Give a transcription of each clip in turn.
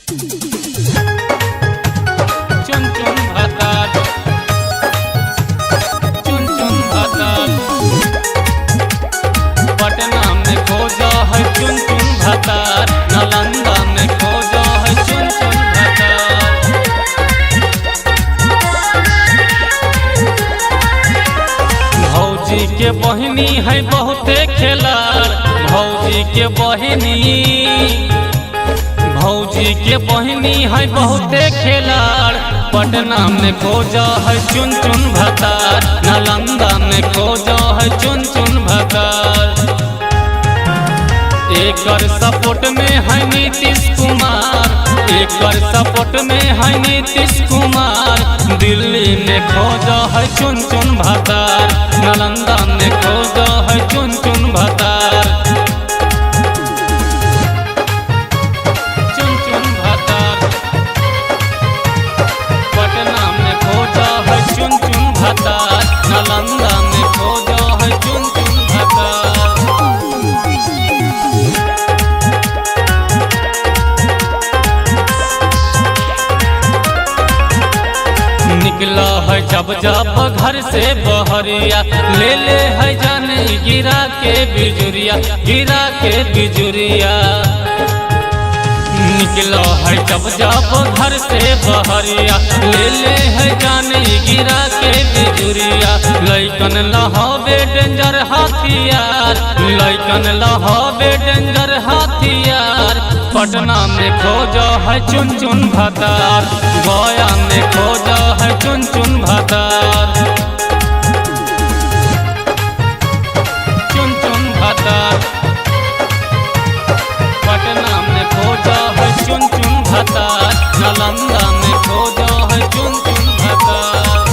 चुन चुन भतार, चुन चुन भतार, पटना में खोजा है चुन चुन भतार, नालंदा में खोजा है चुन चुन भतार। भौजी के बहिनी है बहुते खेलार, भौजी के बहिनी है बहुते खेलार, पटना में खोजा है चुन चुन भतार, नालंदा में खोजा है चुन चुन भतार। एकर सपोर्ट में है नीतीश कुमार, एकर सपोर्ट में है नीतीश कुमार, दिल्ली में खोजा है चुन चुन भतार, नालंदा में खोजा है चुन चुन भतार। चुन चुन भतार, पटना में खोजा है चुन चुन भतार, नालंदा में खोजा है चुन चुन भतार। निकला है जब जब घर से बहरिया, ले ले है जाने गिरा के बिजुरिया, गिरा के बिजुरिया। निकला है जब जब घर से बहरिया, ले ले है जाने गिरा के बिजुरिया। लइकन लहावे डेंजर हाथियार, लइकन लहावे डेंजर हाथियार, पटना में खोजा है चुन चुन भतार, गया में खोजा है चुन चुन भतार। चुन चुन भतार, पटना में खोजा है चुन चुन भतार, नालंदा में खोजा है चुन चुन भतार।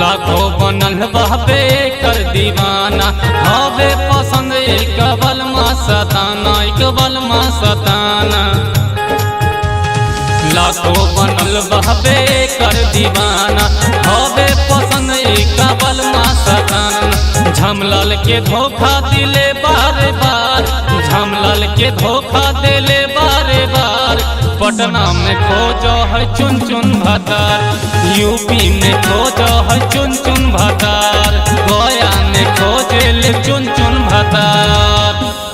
लाखों बनल बहबे कर दीवाना, हवे पसंद इकबल मा सताना, इकबल मा सताना। लाखों बनल बहबे कर दीवाना, हवे पसंद इकबल मा सताना। झमलाल के धोखा दिले बारे बार, झमलाल के धोखा दिले बारे बार, पटना में खोजा है चुन चुन भतार, यूपी में खोजा है चुन चुन भतार, गया में खोजे ले चुन चुन भतार।